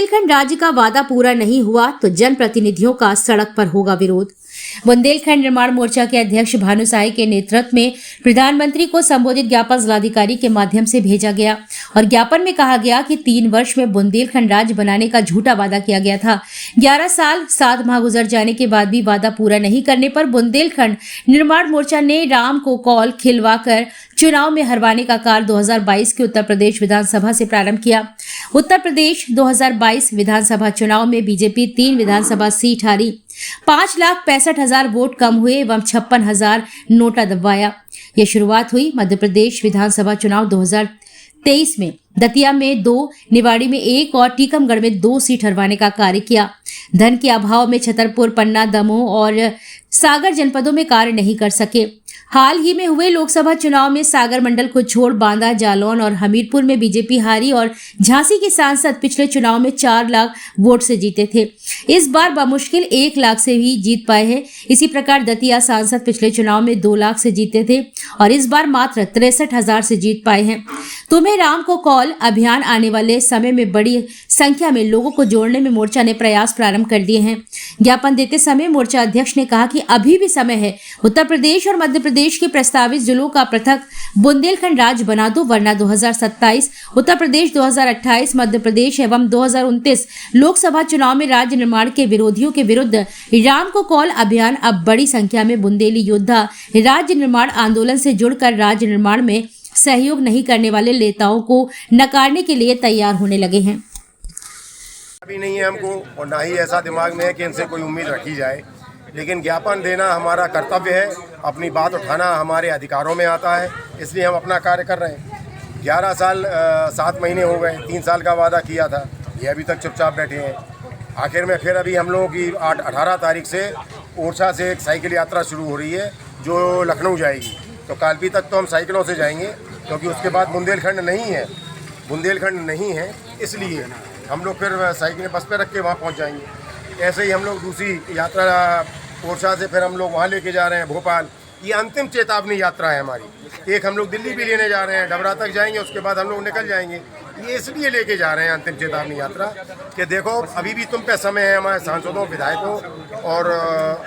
बुंदेलखंड राज्य का वादा पूरा नहीं हुआ तो जनप्रतिनिधियों का सड़क पर होगा विरोध। बुंदेलखंड निर्माण मोर्चा के अध्यक्ष भानु साही के नेतृत्व में प्रधानमंत्री को संबोधित ज्ञापन जिलाधिकारी के माध्यम से भेजा गया और ज्ञापन में कहा गया कि 3 वर्ष में बुंदेलखंड राज्य बनाने का झूठा वादा किया गया था। 11 साल 7 माह गुजर जाने के बाद भी वादा पूरा नहीं करने पर बुंदेलखंड निर्माण मोर्चा ने राम को कॉल खिलवाकर चुनाव में हरवाने का कार्य 2022 के उत्तर प्रदेश विधानसभा से प्रारंभ किया। उत्तर प्रदेश 2022 विधानसभा चुनाव में बीजेपी 3 विधानसभा सीट हारी, 5,65,000 वोट कम हुए एवं 56,000 नोटा दबवाया। यह शुरुआत हुई मध्य प्रदेश विधानसभा चुनाव 2023 में दतिया में 2, निवाड़ी में 1 और टीकमगढ़ में 2 सीट हरवाने का कार्य किया। धन के अभाव में छतरपुर, पन्ना, दमोह और सागर जनपदों में कार्य नहीं कर सके। हाल ही में हुए लोकसभा चुनाव में सागर मंडल को छोड़ बांदा, जालौन और हमीरपुर में बीजेपी हारी और झांसी के सांसद पिछले चुनाव में 4 लाख वोट से जीते थे। इस बार बमुश्किल 1 लाख से ही जीत पाए हैं। इसी प्रकार दतिया सांसद पिछले चुनाव में 2 लाख से जीते थे और इस बार मात्र 63,000 से जीत पाए हैं। तुम्हें राम को कॉल अभियान आने वाले समय में बड़ी संख्या में लोगों को जोड़ने में मोर्चा ने प्रयास प्रारंभ कर दिए हैं। ज्ञापन देते समय मोर्चा अध्यक्ष ने कहा कि अभी भी समय है, उत्तर प्रदेश और मध्य प्रदेश के प्रस्तावित जिलों का पृथक बुंदेलखंड राज्य बना दो, वरना 2027 उत्तर प्रदेश, 2028 मध्य प्रदेश एवं 2029 लोकसभा चुनाव में राज्य निर्माण के विरोधियों के विरुद्ध राम को कॉल अभियान अब बड़ी संख्या में बुंदेली योद्धा राज्य निर्माण आंदोलन से जुड़कर राज्य निर्माण में सहयोग नहीं करने वाले नेताओं को नकारने के लिए तैयार होने लगे हैं। अभी नहीं है हमको और ना ही ऐसा दिमाग में है कि इनसे कोई उम्मीद रखी जाए, लेकिन ज्ञापन देना हमारा कर्तव्य है, अपनी बात उठाना हमारे अधिकारों में आता है, इसलिए हम अपना कार्य कर रहे हैं। 11 साल 7 महीने हो गए, 3 साल का वादा किया था, ये अभी तक चुपचाप बैठे हैं। आखिर में फिर अभी हम लोगों की 18 तारीख से ओरछा से एक साइकिल यात्रा शुरू हो रही है जो लखनऊ जाएगी। तो कालपी तक तो हम साइकिलों से जाएंगे, क्योंकि उसके बाद बुंदेलखंड नहीं है, इसलिए हम लोग फिर साइकिल बस पे रख के वहाँ पहुँच जाएंगे। ऐसे ही हम लोग दूसरी यात्रा ओरछा से फिर हम लोग वहाँ लेके जा रहे हैं भोपाल। ये अंतिम चेतावनी यात्रा है हमारी। एक हम लोग दिल्ली भी लेने जा रहे हैं, डबरा तक जाएंगे, उसके बाद हम लोग निकल जाएंगे। ये इसलिए लेके जा रहे हैं अंतिम चेतावनी यात्रा कि देखो अभी भी तुम पे समय है, हमारे सांसदों, विधायकों, और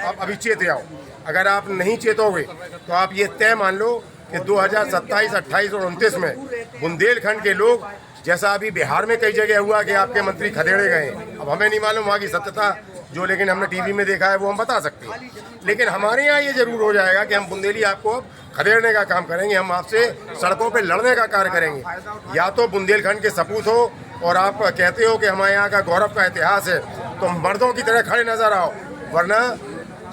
आप अभी चेत जाओ। अगर आप नहीं चेतोगे तो आप ये तय मान लो कि 2027, 28 और 29 में बुंदेलखंड के लोग, जैसा अभी बिहार में कई जगह हुआ कि आपके मंत्री खदेड़े गए, अब हमें नहीं मालूम वहाँ की सत्यता, जो लेकिन हमने टीवी में देखा है वो हम बता सकते हैं। लेकिन हमारे यहाँ ये जरूर हो जाएगा कि हम बुंदेली आपको खदेड़ने का काम करेंगे, हम आपसे सड़कों पे लड़ने का कार्य करेंगे। या तो बुंदेलखंड के सपूत हो और आप कहते हो कि हमारे यहाँ का गौरव का इतिहास है, तो मर्दों की तरह खड़े नजर आओ, वरना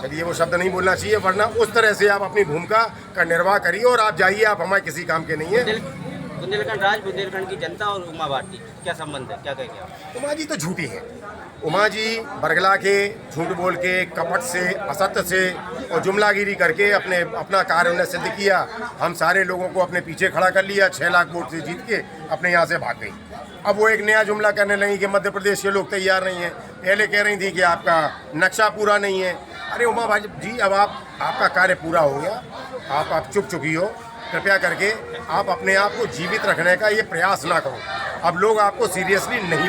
चलिए वो शब्द नहीं बोलना चाहिए, वरना उस तरह से आप अपनी भूमिका का निर्वाह करिए और आप जाइए, आप हमारे किसी काम के नहीं है। बुंदेलखंड राज, बुंदेलखंड की जनता और उमा भारती क्या संबंध है, क्या कहेंगे आप? उमा जी तो झूठी है। उमा जी बरगला के, झूठ बोल के, कपट से, असत्य से और जुमलागिरी करके अपना कार्य उन्हें सिद्ध किया। हम सारे लोगों को अपने पीछे खड़ा कर लिया, 6 लाख वोट से जीत के अपने यहाँ से भाग गई। अब वो एक नया जुमला करने लगी कि मध्य प्रदेश के लोग तैयार नहीं हैं। पहले कह रही थी कि आपका नक्शा पूरा नहीं है। अरे उमा भाजी, अब आपका कार्य पूरा हो गया, आप चुप चुकी हो। कृपया करके आप अपने आप को जीवित रखने का ये प्रयास ना करो। अब लोग आपको सीरियसली नहीं